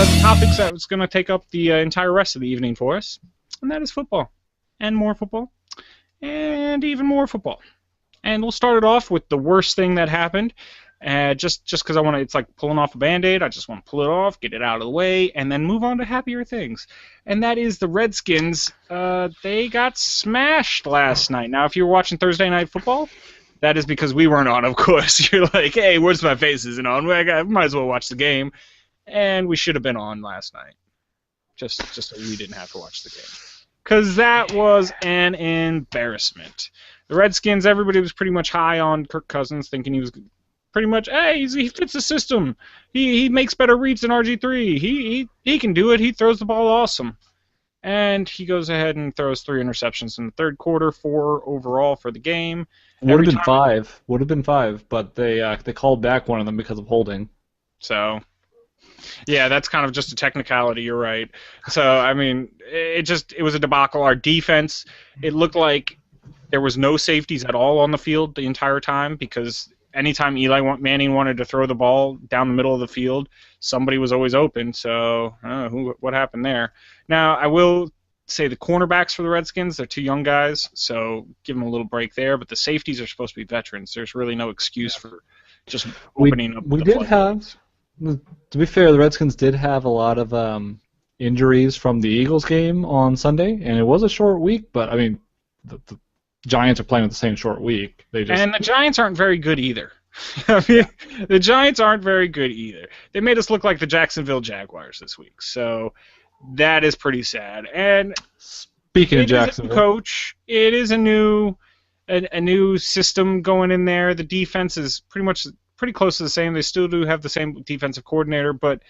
the topics that's going to take up the entire rest of the evening for us, and that is football, and more football, and even more football. And we'll start it off with the worst thing that happened. Just because I want to, it's like pulling off a Band-Aid. I just want to pull it off, get it out of the way, and then move on to happier things. And that is the Redskins. They got smashed last night. Now, if you were watching Thursday Night Football, that is because we weren't on, of course. You're like, hey, where's my face isn't on? I might as well watch the game. And we should have been on last night. Just so we didn't have to watch the game. Because that was an embarrassment. The Redskins, everybody was pretty much high on Kirk Cousins, thinking he was pretty much, hey, he fits the system. He makes better reads than RG3. He can do it. He throws the ball awesome. And he goes ahead and throws 3 interceptions in the third quarter, 4 overall for the game. Would have been 5. Would have been 5, but they called back one of them because of holding. So, yeah, that's kind of just a technicality. You're right. So, I mean, it was a debacle. Our defense, it looked like there was no safeties at all on the field the entire time because anytime Eli Manning wanted to throw the ball down the middle of the field, somebody was always open. So, what happened there? Now, I will say the cornerbacks for the Redskins, they're 2 young guys, so give them a little break there. But the safeties are supposed to be veterans. There's really no excuse for just opening up. We did have, to be fair, the Redskins did have a lot of injuries from the Eagles game on Sunday, and it was a short week. But I mean, the Giants are playing with the same short week. And the Giants aren't very good either. I mean, the Giants aren't very good either. They made us look like the Jacksonville Jaguars this week, so that is pretty sad. And speaking of Jacksonville, coach, it is a new system going in there. The defense is pretty close to the same. They still do have the same defensive coordinator, but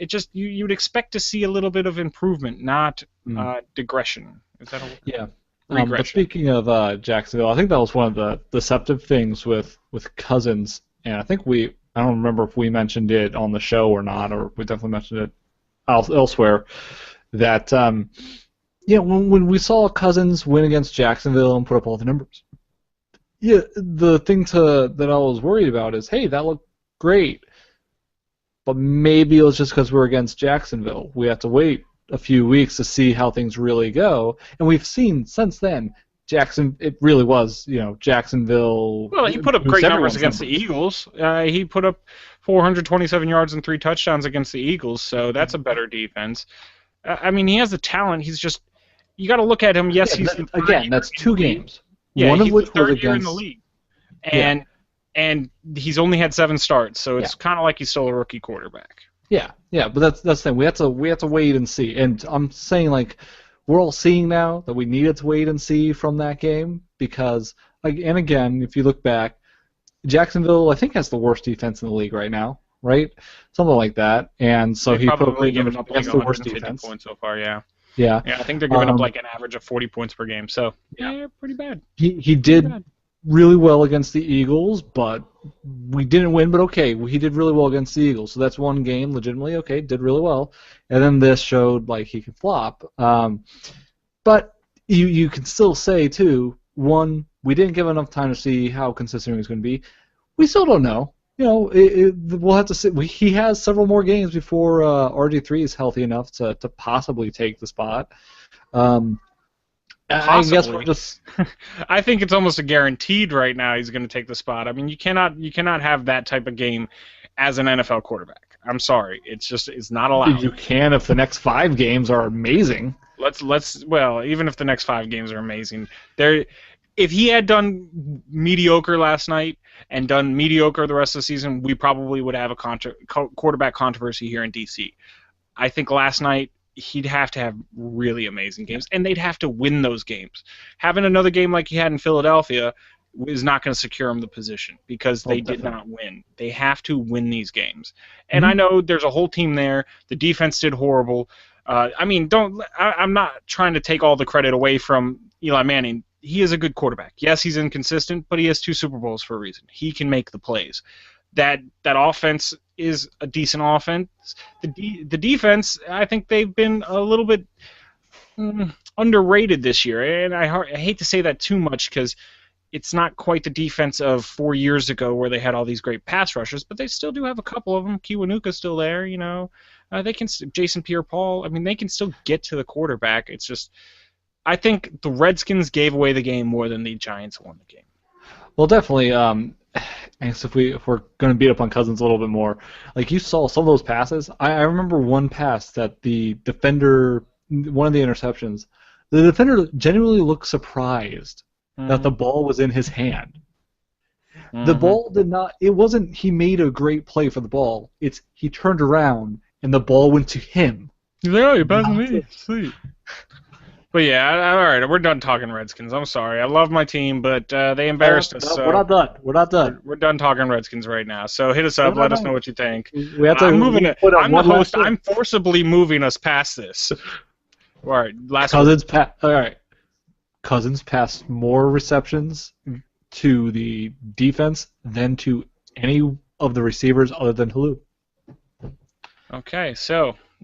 it just you'd expect to see a little bit of improvement, not digression. Is that a yeah? But speaking of Jacksonville, I think that was one of the deceptive things with Cousins, and I think I don't remember if we mentioned it on the show or not, or we definitely mentioned it elsewhere, that when we saw Cousins win against Jacksonville and put up all the numbers, the thing that I was worried about is, hey, that looked great, but maybe it was just because we're against Jacksonville. We have to wait a few weeks to see how things really go, and we've seen since then it really was Jacksonville. Well, he put up great numbers against the Eagles. He put up 427 yards and 3 touchdowns against the Eagles, so that's a better defense. I mean, he has the talent. He's just you got to look at him. Yes, that's 2 games. Yeah, one of which was against in the league, and he's only had 7 starts, so it's kind of like he's still a rookie quarterback. Yeah, but that's the thing. We have to wait and see. And I'm saying, like, we're all seeing now that we needed to wait and see from that game because, and again, if you look back, Jacksonville I think has the worst defense in the league right now, right? Something like that. And so he probably given up like the worst defense points so far. Yeah. Yeah, I think they're giving up like an average of 40 points per game. So pretty bad. He did really well against the Eagles, but we didn't win, but okay, he did really well against the Eagles, so that's one game, legitimately, okay, did really well, and then this showed, like, he could flop. But you can still say, too, one, we didn't give enough time to see how consistent he was going to be. We still don't know. We'll have to see. He has several more games before RG3 is healthy enough to possibly take the spot. I guess we're just. I think it's almost a guaranteed right now he's going to take the spot. I mean, you cannot have that type of game as an NFL quarterback. I'm sorry, it's not allowed. You can if the next 5 games are amazing. Even if the next 5 games are amazing, if he had done mediocre last night and done mediocre the rest of the season, we probably would have a quarterback controversy here in DC. I think last night he'd have to have really amazing games, and they'd have to win those games. Having another game like he had in Philadelphia is not going to secure him the position because they did not win. They have to win these games. And I know there's a whole team there. The defense did horrible. I'm not trying to take all the credit away from Eli Manning. He is a good quarterback. Yes, he's inconsistent, but he has 2 Super Bowls for a reason. He can make the plays. That offense is a decent offense. The defense, I think they've been a little bit underrated this year, and I hate to say that too much because it's not quite the defense of 4 years ago where they had all these great pass rushers, but they still do have a couple of them. Kiwanuka's still there, you know. They can Jason Pierre-Paul. I mean, they can still get to the quarterback. It's just, I think the Redskins gave away the game more than the Giants won the game. Well, definitely. I guess if we're going to beat up on Cousins a little bit more, like you saw some of those passes. I remember one pass that the defender, one of the interceptions, the defender genuinely looked surprised that the ball was in his hand. The ball did not. It wasn't. He made a great play for the ball. It's he turned around and the ball went to him. He's like, oh, you're passing me. Sweet. But yeah, all right, we're done talking Redskins. I'm sorry. I love my team, but they embarrassed us. So we're not done. We're not done. We're done talking Redskins right now. So hit us up. Let us know what you think. We have to. I'm moving it. I'm the host. I'm forcibly moving us past this. All right, last Cousins. All right. Cousins passed more receptions to the defense than to any of the receivers other than Halou. Okay,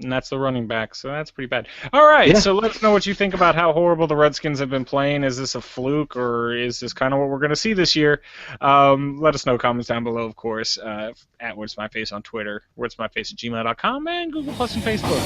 and that's the running back, so that's pretty bad. All right, So let us know what you think about how horrible the Redskins have been playing. Is this a fluke, or is this kind of what we're going to see this year? Let us know. Comments down below, of course, at What's My Face on Twitter, what'smyface@gmail.com, and Google Plus and Facebook.